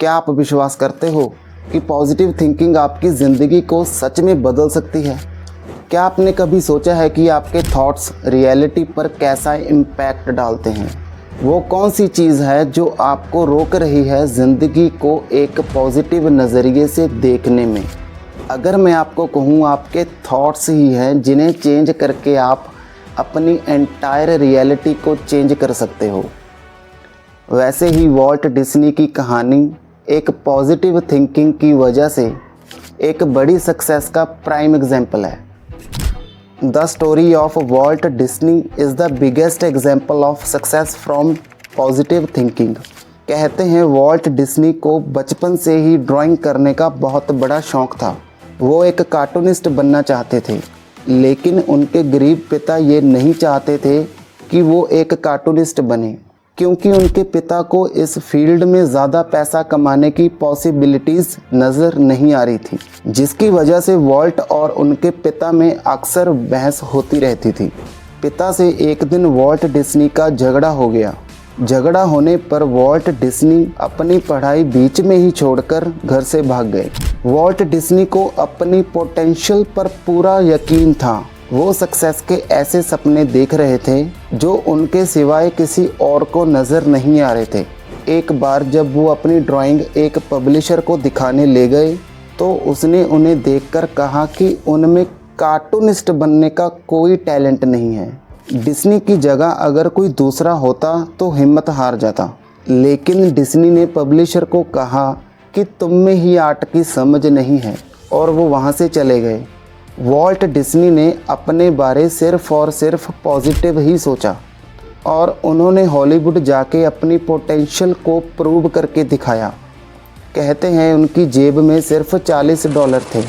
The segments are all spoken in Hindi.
क्या आप विश्वास करते हो कि पॉजिटिव थिंकिंग आपकी ज़िंदगी को सच में बदल सकती है? क्या आपने कभी सोचा है कि आपके थॉट्स रियलिटी पर कैसा इम्पैक्ट डालते हैं? वो कौन सी चीज़ है जो आपको रोक रही है ज़िंदगी को एक पॉजिटिव नज़रिए से देखने में? अगर मैं आपको कहूँ, आपके थॉट्स ही हैं जिन्हें चेंज करके आप अपनी एंटायर रियलिटी को चेंज कर सकते हो। वैसे ही वॉल्ट डिज्नी की कहानी एक पॉजिटिव थिंकिंग की वजह से एक बड़ी सक्सेस का प्राइम एग्जाम्पल है। The story of Walt Disney is the biggest example of success from positive thinking. कहते हैं वॉल्ट डिज्नी को बचपन से ही ड्राइंग करने का बहुत बड़ा शौक़ था। वो एक कार्टूनिस्ट बनना चाहते थे, लेकिन उनके गरीब पिता ये नहीं चाहते थे कि वो एक कार्टूनिस्ट बने, क्योंकि उनके पिता को इस फील्ड में ज़्यादा पैसा कमाने की पॉसिबिलिटीज़ नज़र नहीं आ रही थी, जिसकी वजह से वॉल्ट और उनके पिता में अक्सर बहस होती रहती थी। पिता से एक दिन वॉल्ट डिज्नी का झगड़ा हो गया। झगड़ा होने पर वॉल्ट डिज्नी अपनी पढ़ाई बीच में ही छोड़कर घर से भाग गए। वॉल्ट डिज्नी को अपनी पोटेंशियल पर पूरा यकीन था। वो सक्सेस के ऐसे सपने देख रहे थे जो उनके सिवाय किसी और को नज़र नहीं आ रहे थे। एक बार जब वो अपनी ड्राइंग एक पब्लिशर को दिखाने ले गए तो उसने उन्हें देखकर कहा कि उनमें कार्टूनिस्ट बनने का कोई टैलेंट नहीं है। डिज्नी की जगह अगर कोई दूसरा होता तो हिम्मत हार जाता, लेकिन डिज्नी ने पब्लिशर को कहा कि तुम में ही आर्ट की समझ नहीं है, और वो वहाँ से चले गए। वॉल्ट डिज्नी ने अपने बारे सिर्फ और सिर्फ पॉजिटिव ही सोचा और उन्होंने हॉलीवुड जाके अपनी पोटेंशियल को प्रूव करके दिखाया। कहते हैं उनकी जेब में सिर्फ $40 थे,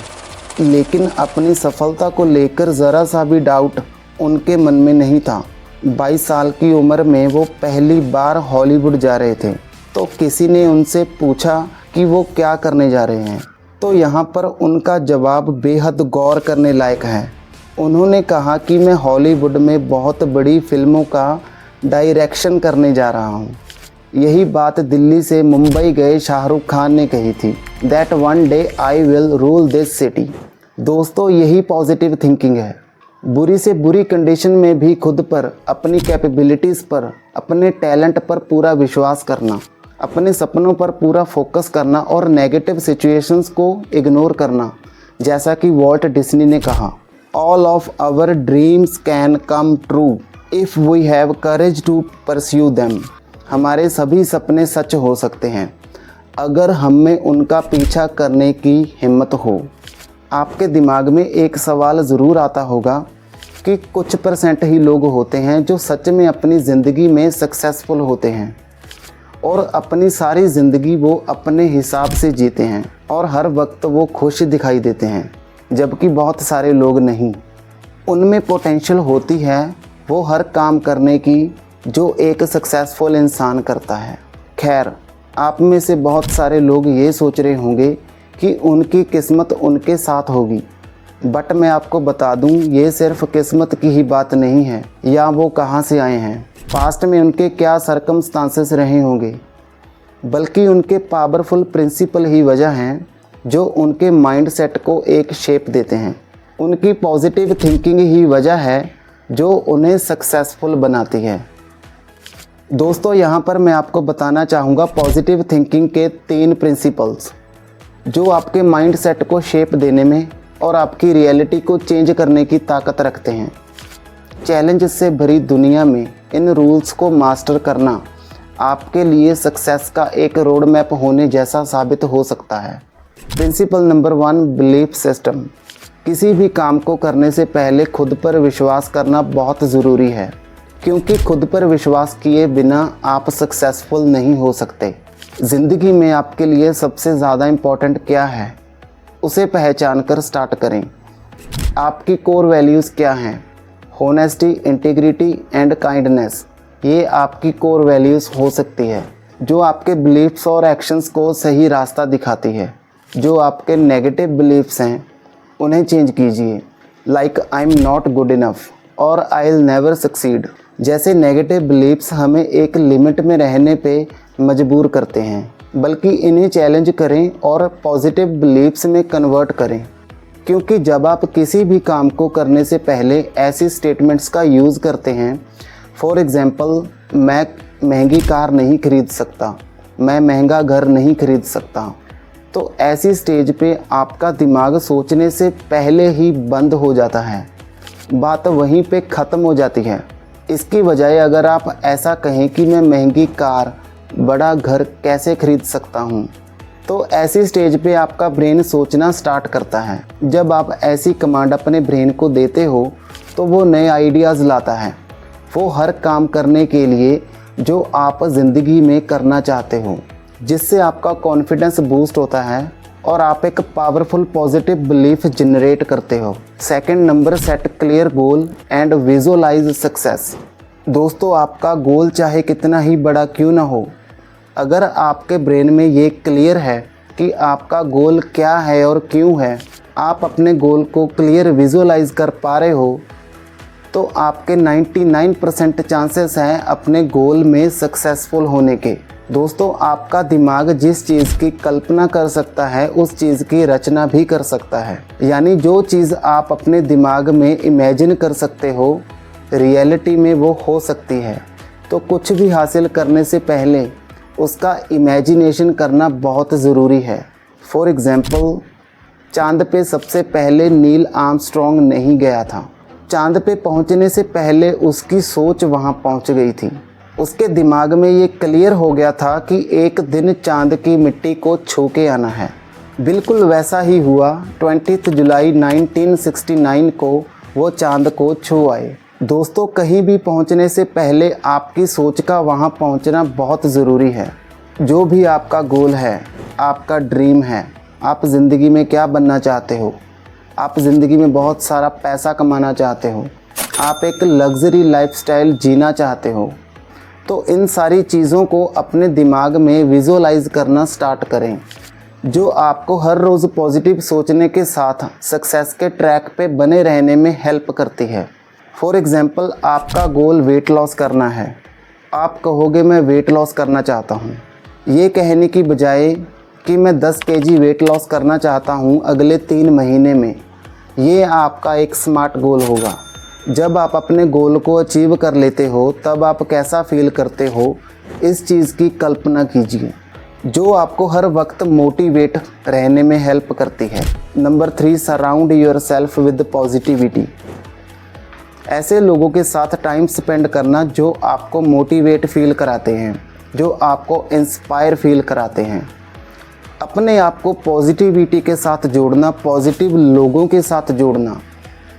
लेकिन अपनी सफलता को लेकर ज़रा सा भी डाउट उनके मन में नहीं था। 22 साल की उम्र में वो पहली बार हॉलीवुड जा रहे थे, तो किसी ने उनसे पूछा कि वो क्या करने जा रहे हैं, तो यहाँ पर उनका जवाब बेहद गौर करने लायक है। उन्होंने कहा कि मैं हॉलीवुड में बहुत बड़ी फिल्मों का डायरेक्शन करने जा रहा हूँ। यही बात दिल्ली से मुंबई गए शाहरुख खान ने कही थी, that one day I will rule this city. दोस्तों, यही पॉजिटिव थिंकिंग है। बुरी से बुरी कंडीशन में भी खुद पर, अपनी कैपेबिलिटीज़ पर, अपने टैलेंट पर पूरा विश्वास करना, अपने सपनों पर पूरा फोकस करना और नेगेटिव सिचुएशंस को इग्नोर करना। जैसा कि वॉल्ट डिज्नी ने कहा, all of our dreams can come true if we have courage to pursue them. हमारे सभी सपने सच हो सकते हैं अगर हम में उनका पीछा करने की हिम्मत हो। आपके दिमाग में एक सवाल ज़रूर आता होगा कि कुछ % ही लोग होते हैं जो सच में अपनी ज़िंदगी में सक्सेसफुल होते हैं और अपनी सारी ज़िंदगी वो अपने हिसाब से जीते हैं और हर वक्त वो खुश दिखाई देते हैं, जबकि बहुत सारे लोग नहीं। उनमें पोटेंशियल होती है वो हर काम करने की जो एक सक्सेसफुल इंसान करता है। खैर, आप में से बहुत सारे लोग ये सोच रहे होंगे कि उनकी किस्मत उनके साथ होगी, बट मैं आपको बता दूं, ये सिर्फ किस्मत की ही बात नहीं है या वो कहाँ से आए हैं, पास्ट में उनके क्या सर्कमस्टांसेस रहे होंगे, बल्कि उनके पावरफुल प्रिंसिपल ही वजह हैं जो उनके माइंड सेट को एक शेप देते हैं। उनकी पॉजिटिव थिंकिंग ही वजह है जो उन्हें सक्सेसफुल बनाती है। दोस्तों, यहाँ पर मैं आपको बताना चाहूँगा पॉजिटिव थिंकिंग के 3 प्रिंसिपल्स जो आपके माइंड सेट को शेप देने में और आपकी रियलिटी को चेंज करने की ताकत रखते हैं। चैलेंज से भरी दुनिया में इन रूल्स को मास्टर करना आपके लिए सक्सेस का एक रोड मैप होने जैसा साबित हो सकता है। Principle number 1, belief system. किसी भी काम को करने से पहले खुद पर विश्वास करना बहुत ज़रूरी है, क्योंकि खुद पर विश्वास किए बिना आप सक्सेसफुल नहीं हो सकते। ज़िंदगी में आपके लिए सबसे ज़्यादा इम्पोर्टेंट क्या है, उसे पहचान कर स्टार्ट करें। आपकी कोर वैल्यूज़ क्या हैं? Honesty, integrity and kindness. ये आपकी कोर वैल्यूज़ हो सकती है जो आपके बिलीफ्स और एक्शंस को सही रास्ता दिखाती है। जो आपके नेगेटिव बिलीफ्स हैं उन्हें चेंज कीजिए, like I am not good enough और आई विल नेवर सक्सीड। जैसे नेगेटिव बिलीफ्स हमें एक लिमिट में रहने पे मजबूर करते हैं, बल्कि इन्हें चैलेंज करें और पॉजिटिव बिलीफ्स में कन्वर्ट करें। क्योंकि जब आप किसी भी काम को करने से पहले ऐसी स्टेटमेंट्स का यूज़ करते हैं, फॉर एग्ज़ाम्पल, मैं महंगी कार नहीं खरीद सकता, मैं महंगा घर नहीं खरीद सकता, तो ऐसी स्टेज पे आपका दिमाग सोचने से पहले ही बंद हो जाता है, बात वहीं पे ख़त्म हो जाती है। इसकी बजाय अगर आप ऐसा कहें कि मैं महंगी कार, बड़ा घर कैसे खरीद सकता हूँ, तो ऐसी स्टेज पे आपका ब्रेन सोचना स्टार्ट करता है। जब आप ऐसी कमांड अपने ब्रेन को देते हो तो वो नए आइडियाज़ लाता है, वो हर काम करने के लिए जो आप ज़िंदगी में करना चाहते हो, जिससे आपका कॉन्फिडेंस बूस्ट होता है और आप एक पावरफुल पॉजिटिव बिलीफ जनरेट करते हो। Second number, set clear goal and visualise success. दोस्तों, आपका गोल चाहे कितना ही बड़ा क्यों ना हो, अगर आपके ब्रेन में ये क्लियर है कि आपका गोल क्या है और क्यों है, आप अपने गोल को क्लियर विजुअलाइज कर पा रहे हो, तो आपके 99% चांसेस हैं अपने गोल में सक्सेसफुल होने के। दोस्तों, आपका दिमाग जिस चीज़ की कल्पना कर सकता है उस चीज़ की रचना भी कर सकता है। यानी जो चीज़ आप अपने दिमाग में इमेजिन कर सकते हो, रियलिटी में वो हो सकती है। तो कुछ भी हासिल करने से पहले उसका इमेजिनेशन करना बहुत ज़रूरी है। फॉर एग्ज़ाम्पल, चांद पे सबसे पहले नील आर्मस्ट्रॉन्ग नहीं गया था। चांद पे पहुंचने से पहले उसकी सोच वहां पहुंच गई थी। उसके दिमाग में ये क्लियर हो गया था कि एक दिन चांद की मिट्टी को छू के आना है। बिल्कुल वैसा ही हुआ। 20 जुलाई 1969 को वो चांद को छू आए। दोस्तों, कहीं भी पहुंचने से पहले आपकी सोच का वहां पहुंचना बहुत ज़रूरी है। जो भी आपका गोल है, आपका ड्रीम है, आप ज़िंदगी में क्या बनना चाहते हो, आप ज़िंदगी में बहुत सारा पैसा कमाना चाहते हो, आप एक लग्जरी लाइफस्टाइल जीना चाहते हो, तो इन सारी चीज़ों को अपने दिमाग में विजुअलाइज करना स्टार्ट करें, जो आपको हर रोज़ पॉजिटिव सोचने के साथ सक्सेस के ट्रैक पे बने रहने में हेल्प करती है। फॉर एग्ज़ाम्पल, आपका गोल वेट लॉस करना है। आप कहोगे मैं वेट लॉस करना चाहता हूँ। ये कहने की बजाय कि मैं 10 केजी वेट लॉस करना चाहता हूँ अगले 3 महीने में, ये आपका एक स्मार्ट गोल होगा। जब आप अपने गोल को अचीव कर लेते हो तब आप कैसा फील करते हो, इस चीज़ की कल्पना कीजिए, जो आपको हर वक्त मोटिवेट रहने में हेल्प करती है। Number 3, surround yourself with positivity. ऐसे लोगों के साथ टाइम स्पेंड करना जो आपको मोटिवेट फील कराते हैं, जो आपको इंस्पायर फील कराते हैं। अपने आप को पॉजिटिविटी के साथ जोड़ना, पॉजिटिव लोगों के साथ जोड़ना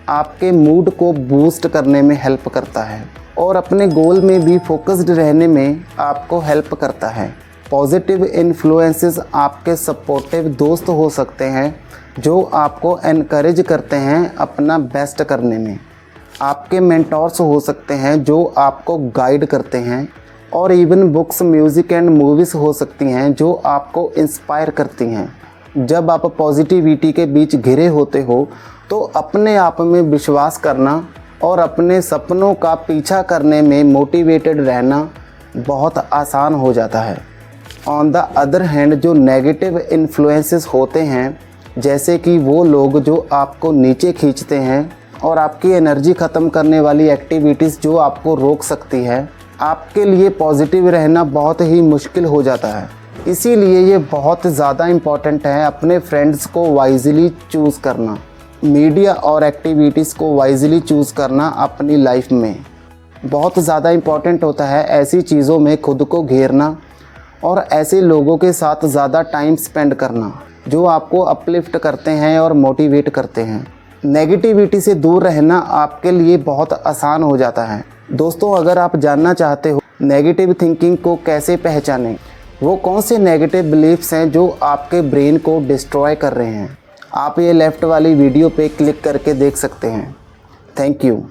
आपके मूड को बूस्ट करने में हेल्प करता है और अपने गोल में भी फोकस्ड रहने में आपको हेल्प करता है। पॉजिटिव इन्फ्लुएंसेस आपके सपोर्टिव दोस्त हो सकते हैं जो आपको एनकरेज करते हैं अपना बेस्ट करने में। आपके मेंटोर्स हो सकते हैं जो आपको गाइड करते हैं, और even books, music and movies हो सकती हैं जो आपको इंस्पायर करती हैं। जब आप पॉजिटिविटी के बीच घिरे होते हो तो अपने आप में विश्वास करना और अपने सपनों का पीछा करने में मोटिवेटेड रहना बहुत आसान हो जाता है। ऑन द अदर हैंड, जो नेगेटिव इन्फ्लुएंसेस होते हैं, जैसे कि वो लोग जो आपको नीचे खींचते हैं और आपकी एनर्जी ख़त्म करने वाली एक्टिविटीज़ जो आपको रोक सकती है, आपके लिए पॉजिटिव रहना बहुत ही मुश्किल हो जाता है। इसीलिए ये बहुत ज़्यादा इम्पॉर्टेंट है अपने फ्रेंड्स को वाइजली चूज़ करना, मीडिया और एक्टिविटीज़ को वाइजली चूज़ करना अपनी लाइफ में बहुत ज़्यादा इम्पॉर्टेंट होता है। ऐसी चीज़ों में खुद को घेरना और ऐसे लोगों के साथ ज़्यादा टाइम स्पेंड करना जो आपको अपलिफ्ट करते हैं और मोटिवेट करते हैं। नेगेटिविटी से दूर रहना आपके लिए बहुत आसान हो जाता है। दोस्तों, अगर आप जानना चाहते हो नेगेटिव थिंकिंग को कैसे पहचानें, वो कौन से नेगेटिव बिलीफ्स हैं जो आपके ब्रेन को डिस्ट्रॉय कर रहे हैं, आप ये लेफ़्ट वाली वीडियो पे क्लिक करके देख सकते हैं। Thank you.